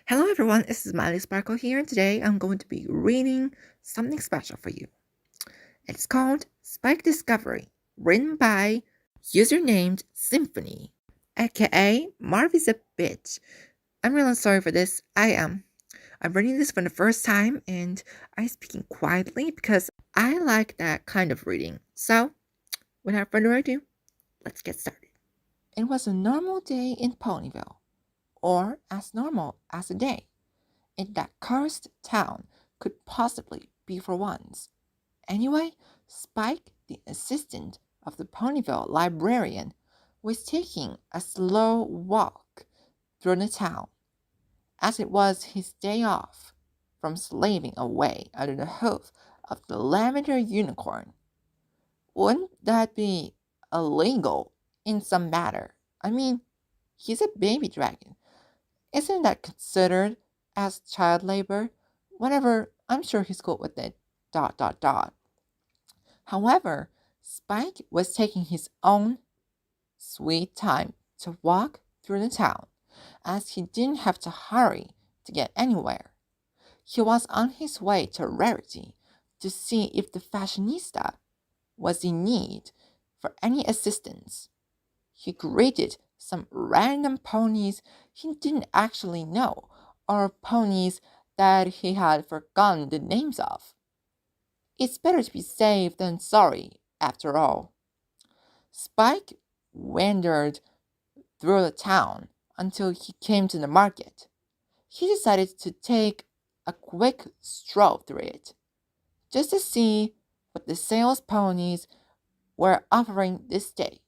Hello everyone, this is Miley Sparkle here, and today I'm going to be reading something special for you. It's called Spike Discovery, written by user named Symphony, aka Marv is a bitch. I'm really sorry for this. I am. I'm reading this for the first time and I'm speaking quietly because I like that kind of reading. So, without further ado, let's get started. It was a normal day in Ponyville, or as normal as a day in that cursed town could possibly be for once. Anyway, Spike, the assistant of the Ponyville librarian, was taking a slow walk through the town, as it was his day off from slaving away under the hoof of the lavender unicorn. Wouldn't that be illegal in some matter? I mean, he's a baby dragon. Isn't that considered as child labor? Whatever, I'm sure he's cool with it. Dot dot dot. However, Spike was taking his own sweet time to walk through the town, as he didn't have to hurry to get anywhere. He was on his way to Rarity to see if the fashionista was in need for any assistance. He greeted some random ponies he didn't actually know, or ponies that he had forgotten the names of. It's better to be safe than sorry, after all. Spike wandered through the town until he came to the market. He decided to take a quick stroll through it, just to see what the sales ponies were offering this day.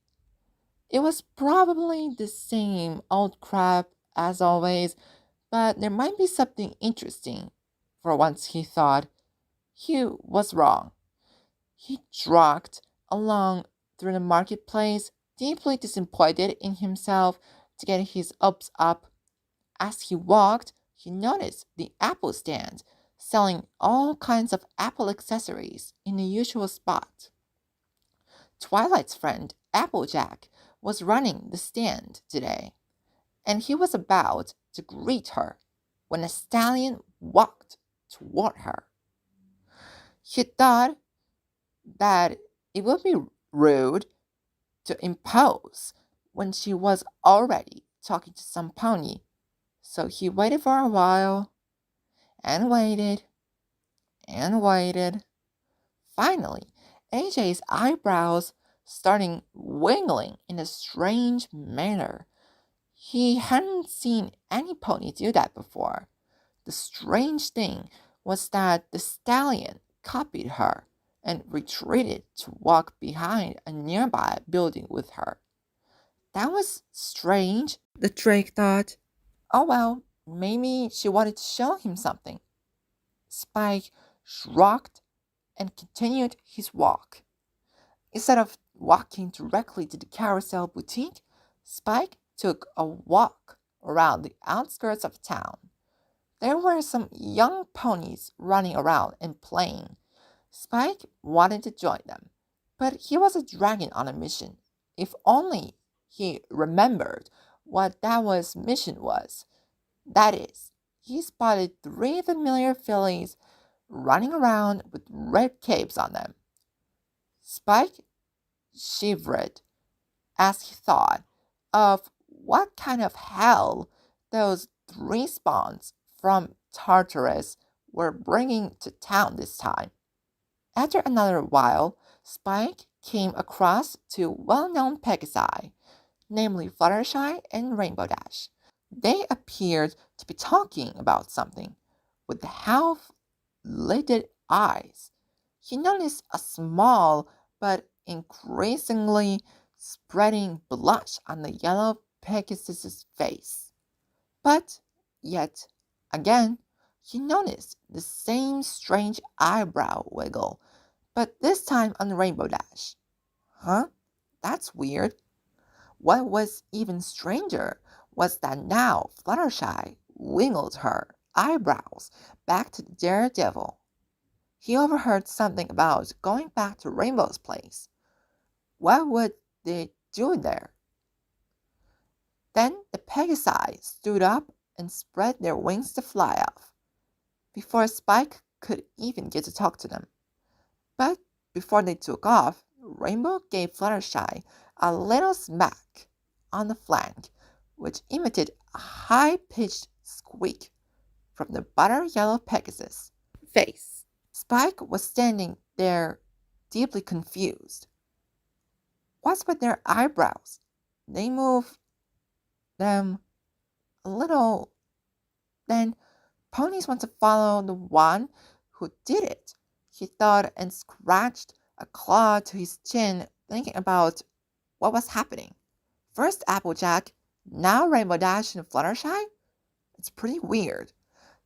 It was probably the same old crap as always, but there might be something interesting. For once, he thought. He was wrong. He jogged along through the marketplace, deeply disappointed in himself to get his hopes up. As he walked, he noticed the apple stand selling all kinds of apple accessories in the usual spot. Twilight's friend, Applejack, was running the stand today, and he was about to greet her when a stallion walked toward her. He thought that it would be rude to impose when she was already talking to some pony, so he waited for a while and waited and waited. Finally, AJ's eyebrows started wiggling in a strange manner. He hadn't seen any pony do that before. The strange thing was that the stallion copied her and retreated to walk behind a nearby building with her. That was strange, the Drake thought. Oh well, maybe she wanted to show him something. Spike shrugged and continued his walk. Instead of walking directly to the carousel boutique, Spike took a walk around the outskirts of town. There were some young ponies running around and playing. Spike wanted to join them, but he was a dragon on a mission. If only he remembered what mission was. That is, he spotted 3 familiar fillies running around with red capes on them. Spike shivered as he thought of what kind of hell those 3 spawns from Tartarus were bringing to town this time. After another while, Spike came across 2 well-known Pegasi, namely Fluttershy and Rainbow Dash. They appeared to be talking about something, with half-lidded eyes. He noticed a small but increasingly spreading blush on the yellow Pegasus's face. But yet again, he noticed the same strange eyebrow wiggle, but this time on Rainbow Dash. Huh? That's weird. What was even stranger was that now Fluttershy wiggled her eyebrows back to the daredevil. He overheard something about going back to Rainbow's place. What would they do there? Then the Pegasi stood up and spread their wings to fly off, before Spike could even get to talk to them. But before they took off, Rainbow gave Fluttershy a little smack on the flank, which imitated a high-pitched squeak from the butter yellow Pegasus' face. Spike was standing there, deeply confused. What's with their eyebrows? They moved them a little. Then ponies want to follow the one who did it, he thought, and scratched a claw to his chin, thinking about what was happening. First Applejack, now Rainbow Dash and Fluttershy? It's pretty weird.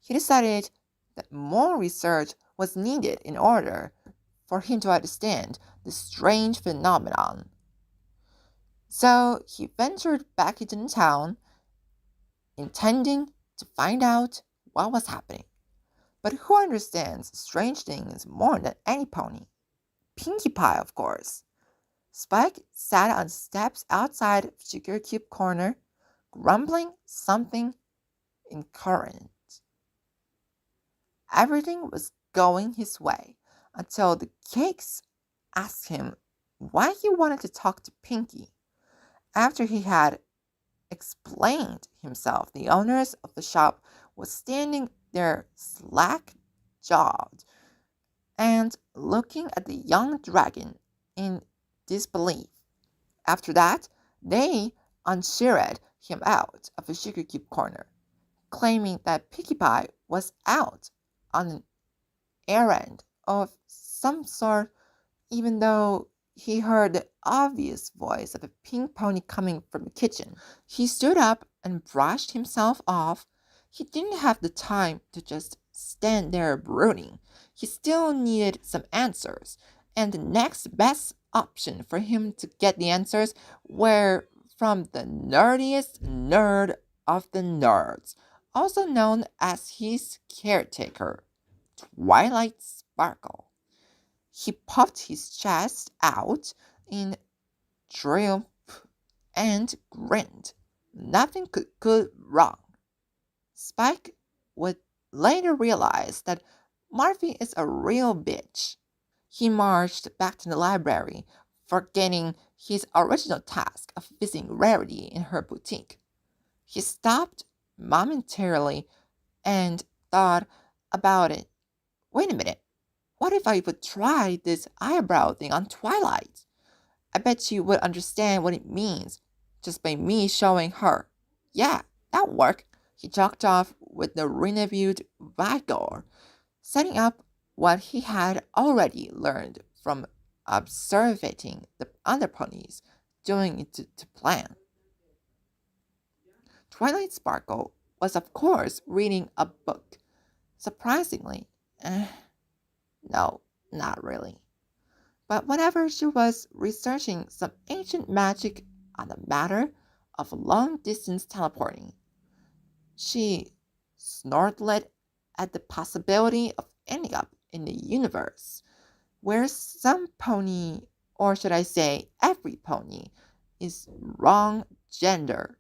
He decided that more research was needed in order for him to understand the strange phenomenon. So he ventured back into the town, intending to find out what was happening. But who understands strange things more than any pony? Pinkie Pie, of course. Spike sat on the steps outside Sugar Cube Corner, grumbling something incoherent. Everything was going his way until the Cakes asked him why he wanted to talk to Pinkie. After he had explained himself, the owners of the shop was standing there slack-jawed and looking at the young dragon in disbelief. After that, they ushered him out of the Sugar Cube Corner, claiming that Pinkie Pie was out on an errand of some sort, even though he heard the obvious voice of a pink pony coming from the kitchen. He stood up and brushed himself off. He didn't have the time to just stand there brooding. He still needed some answers, and the next best option for him to get the answers were from the nerdiest nerd of the nerds, also known as his caretaker, Twilight Sparkle. He puffed his chest out in triumph and grinned. Nothing could go wrong. Spike would later realize that Murphy is a real bitch. He marched back to the library, forgetting his original task of visiting Rarity in her boutique. He stopped momentarily and thought about it. Wait a minute. What if I would try this eyebrow thing on Twilight? I bet she would understand what it means just by me showing her. Yeah, that'll work. He jogged off with the renewed vigor, setting up what he had already learned from observing the other ponies doing it to plan. Twilight Sparkle was, of course, reading a book. Surprisingly, no, not really. But whenever she was researching some ancient magic on the matter of long-distance teleporting, she snortled at the possibility of ending up in the universe where some pony, or should I say every pony, is wrong gender.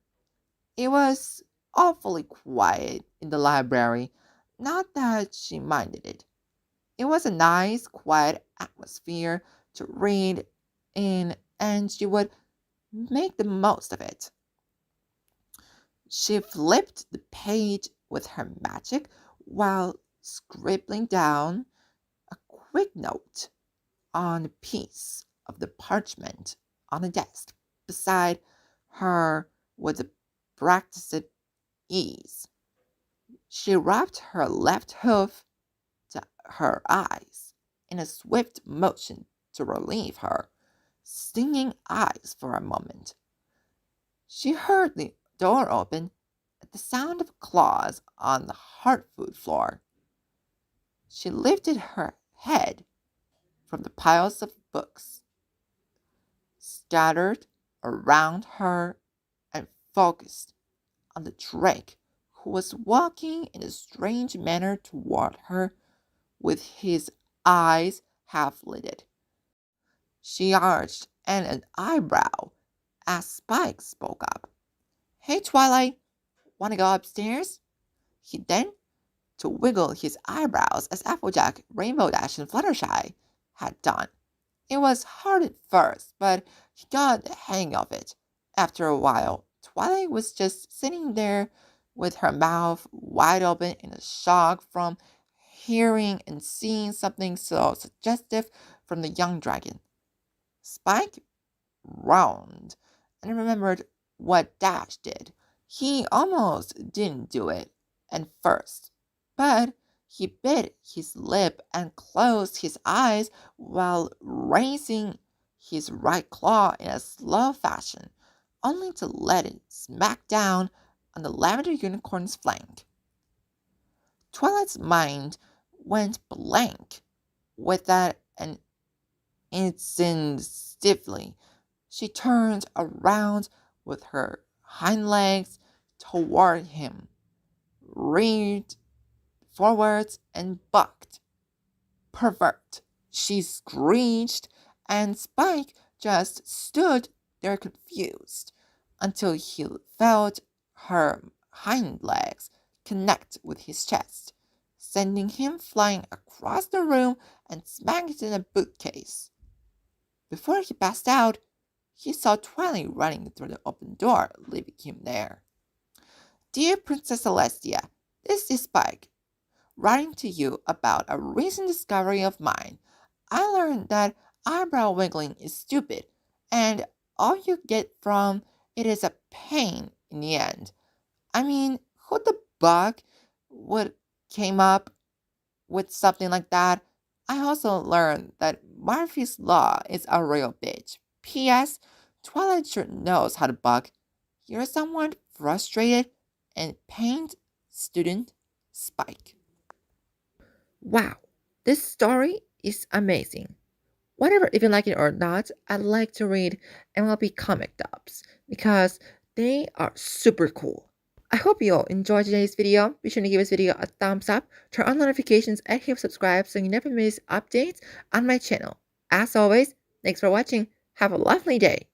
It was awfully quiet in the library, not that she minded it. It was a nice, quiet atmosphere to read in, and she would make the most of it. She flipped the page with her magic while scribbling down a quick note on a piece of the parchment on the desk beside her with practiced ease. She rubbed her left hoof to her eyes in a swift motion to relieve her stinging eyes for a moment. She heard the door open at the sound of claws on the hardwood floor. She lifted her head from the piles of books scattered around her and focused on the Drake, who was walking in a strange manner toward her with his eyes half-lidded. She arched an eyebrow as Spike spoke up. Hey, Twilight, want to go upstairs? He then to wiggle his eyebrows as Applejack, Rainbow Dash, and Fluttershy had done. It was hard at first, but he got the hang of it. After a while, Twilight was just sitting there with her mouth wide open in a shock from hearing and seeing something so suggestive from the young dragon. Spike round and remembered what Dash did. He almost didn't do it at first, but he bit his lip and closed his eyes while raising his right claw in a slow fashion, only to let it smack down on the lavender unicorn's flank. Twilight's mind went blank with that and instinctively she turned around with her hind legs toward him, reared forwards, and bucked. Pervert! She screeched, and Spike just stood there confused until he felt her hind legs connect with his chest, sending him flying across the room and smacked in a bookcase. Before he passed out, he saw Twilight running through the open door, leaving him there. Dear Princess Celestia, this is Spike, writing to you about a recent discovery of mine. I learned that eyebrow wiggling is stupid, and all you get from it is a pain in the end. I mean, who the bug would came up with something like that? I also learned that Murphy's Law is a real bitch. P.S. Twilight sure knows how to bug. You're somewhat frustrated and pained student Spike. Wow, this story is amazing. Whatever, if you like it or not, I like to read MLB comic dubs because they are super cool. I hope you all enjoyed today's video. Be sure to give this video a thumbs up, turn on notifications, and hit subscribe so you never miss updates on my channel. As always, thanks for watching. Have a lovely day.